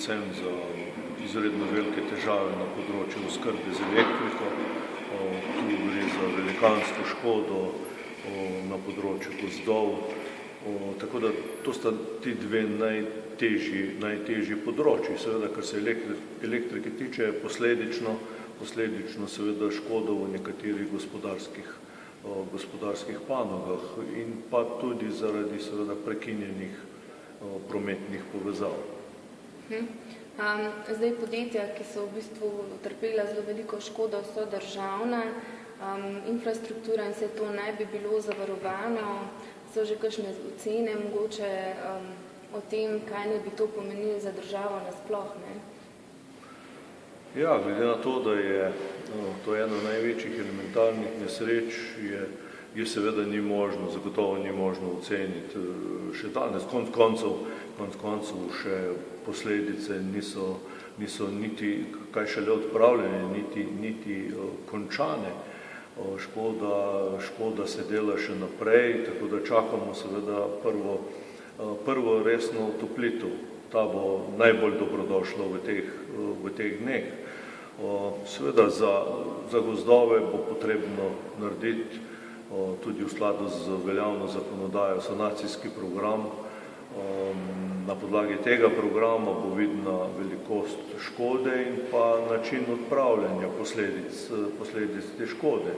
predvsem za izredno velike težave na področju oskrbe z elektriko. Tu gre za velikansko škodo na področju gozdov. Tako da to sta ti dve najtežji področji. Seveda, kar se elektrike tiče, posledično seveda škodo v nekaterih gospodarskih panogah in pa tudi zaradi seveda prekinjenih prometnih povezav. Zdaj podjetja, ki so v bistvu utrpela zelo veliko škodo, so državna infrastruktura in se to ne bi bilo zavarovano. So že kakšne ocene mogoče o tem, kaj ne bi to pomenilo za državo nasploh, ne? Ja, glede na to, da je to ena največjih elementarnih nesreč, je seveda ni možno, zagotovo ni možno oceniti. Še danes, konec koncev še posledice niso niti kaj šele odpravljene, niti končane. Škoda se dela še naprej, tako da čakamo seveda prvo resno otoplitev. Ta bo najbolj dobrodošla v teh dneh. Seveda za gozdove bo potrebno narediti tudi v skladu z veljavno zakonodajo sanacijski program. Na podlagi tega programa bo vidna velikost škode in pa način odpravljanja posledic te škode.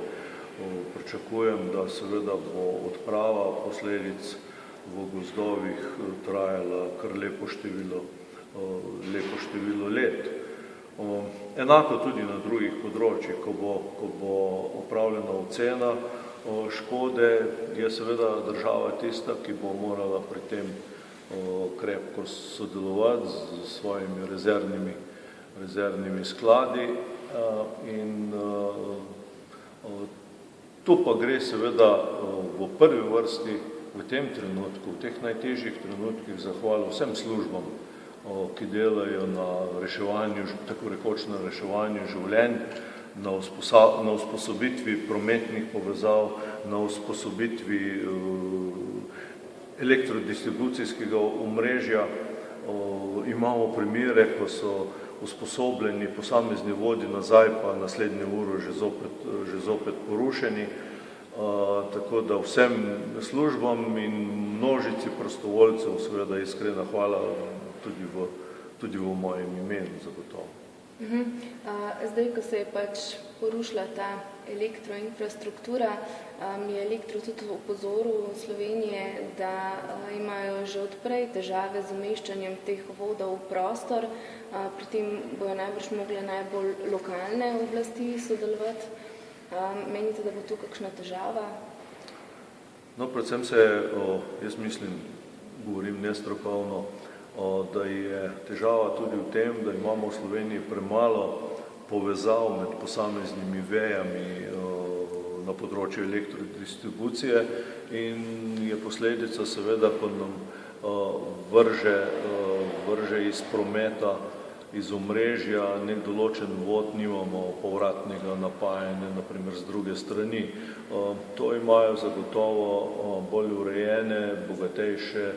Pričakujem, da seveda bo odprava posledic v gozdovih trajala kar lepo število let. Enako tudi na drugih področjih, ko bo opravljena ocena škode, je seveda država tista, ki bo morala pri tem krepko sodelovati z svojimi rezervnimi skladi in tu pa gre seveda v prvi vrsti v tem trenutku, v teh najtežjih trenutkih zahvala vsem službam, ki delajo na reševanju, tako rekoč na reševanju življenj, na usposobitvi prometnih povezav, na usposobitvi elektrodistribucijskega omrežja. Imamo primere, ko so usposobljeni posamezni vodi nazaj, pa naslednjo uro že zopet porušeni. Tako da vsem službam in množici prostovoljcev seveda iskrena hvala tudi v mojem imenu zagotovo. Zdaj, ko se je porušila ta elektroinfrastruktura, je Elektro tudi opozoril Slovenije, da imajo že odprej težave z umeščanjem teh vodov v prostor. Pri tem bojo najbrž mogle najbolj lokalne oblasti sodelovati. Menite, da bo tu kakšna težava? No, predvsem jaz mislim, govorim nestrokovno, da je težava tudi v tem, da imamo v Sloveniji premalo povezav med posameznimi vejami na področju elektrodistribucije in je posledica seveda, ko nam vrže iz prometa, iz omrežja nek določen vod, nimamo povratnega napajanja, naprimer z druge strani. To imajo zagotovo bolj urejene, bogatejše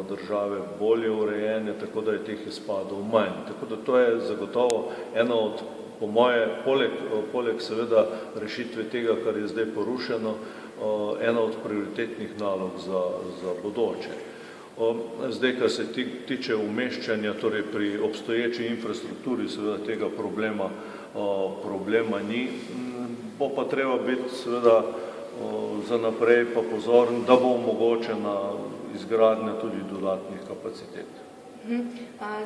države bolje urejene, tako da je teh izpadov manj. Tako da to je zagotovo ena od, po moje, poleg seveda rešitve tega, kar je zdaj porušeno, ena od prioritetnih nalog za bodoče. Zdaj, kar se tiče umeščanja, torej pri obstoječi infrastrukturi, seveda tega problema ni, bo pa treba biti seveda za naprej pa pozoren, da bo omogočena izgradnja tudi dodatnih kapacitet.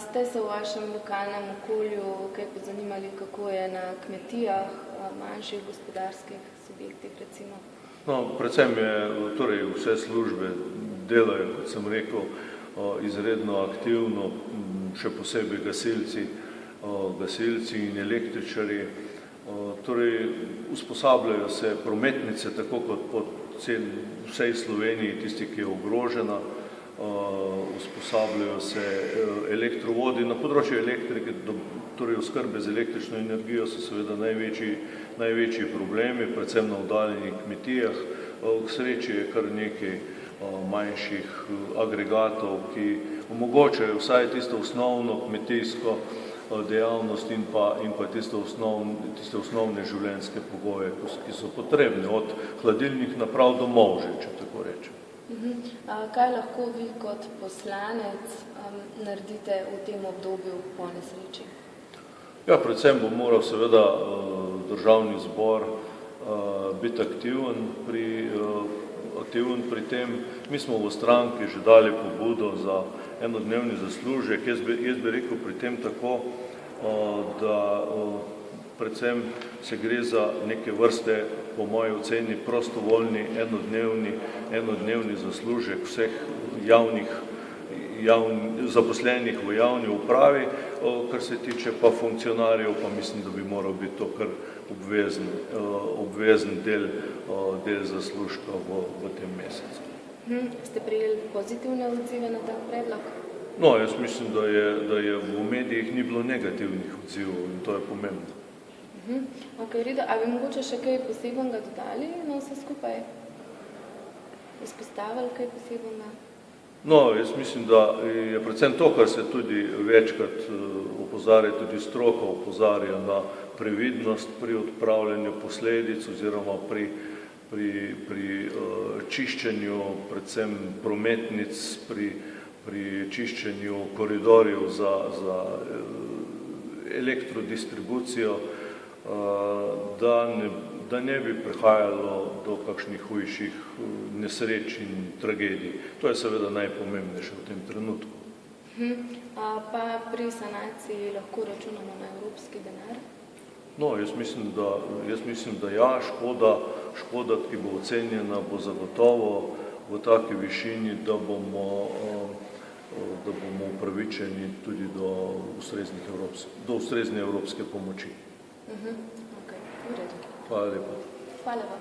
Ste se v vašem lokalnem okolju kaj pozanimali, kako je na kmetijah, manjših gospodarskih subjektih recimo? No, predvsem torej vse službe delajo, kot sem rekel, izredno aktivno, še posebej gasilci in električarji. Torej, usposabljajo se prometnice, tako kot po vsej Sloveniji, tisti, ki je ogrožena, usposabljajo se elektrovodi. Na področju elektrike, torej oskrbe z električno energijo, so seveda največji problemi, predvsem na oddaljenih kmetijah. K sreči je kar nekaj manjših agregatov, ki omogočajo vsaj tisto osnovno kmetijsko dejavnost in pa tiste osnovne življenjske pogoje, ki so potrebne, od hladilnih naprav do molže, če tako rečem. Kaj lahko vi kot poslanec naredite v tem obdobju po nesreči? Ja, predvsem bo moral seveda državni zbor biti aktiven pri tem. Mi smo v stranki že dali pobudo za enodnevni zaslužek. Jaz bi rekel pri tem tako, da predvsem se gre za neke vrste, po moji oceni, prostovoljni enodnevni zaslužek vseh zaposlenih v javni upravi, kar se tiče pa funkcionarjev, pa mislim, da bi moral biti to kar obvezen del zaslužka v tem mesecu. Ste prejeli pozitivne odzive na ta predlog? No, jaz mislim, da je v medijih ni bilo negativnih odzivov in to je pomembno. Ok, v redu. A bi mogoče še kaj posebnega dodali na vse skupaj? Izpostavili kaj posebnega? No, jaz mislim, da je predvsem to, kar se tudi večkrat opozarja, tudi stroka opozarja na previdnost pri odpravljanju posledic oziroma pri čiščenju predvsem prometnic, pri čiščenju koridorjev za elektrodistribucijo, da ne bi prihajalo do kakšnih hujših nesreč in tragedij. To je seveda najpomembnejše v tem trenutku. Pa pri sanaciji lahko računamo na evropski denar? No, jaz mislim, da ja, škoda, ki bo ocenjena, bo zagotovo v taki višini, da bomo upravičeni tudi do ustrezne evropske pomoči. Ok, v redu. Hvala lepa. Hvala vam.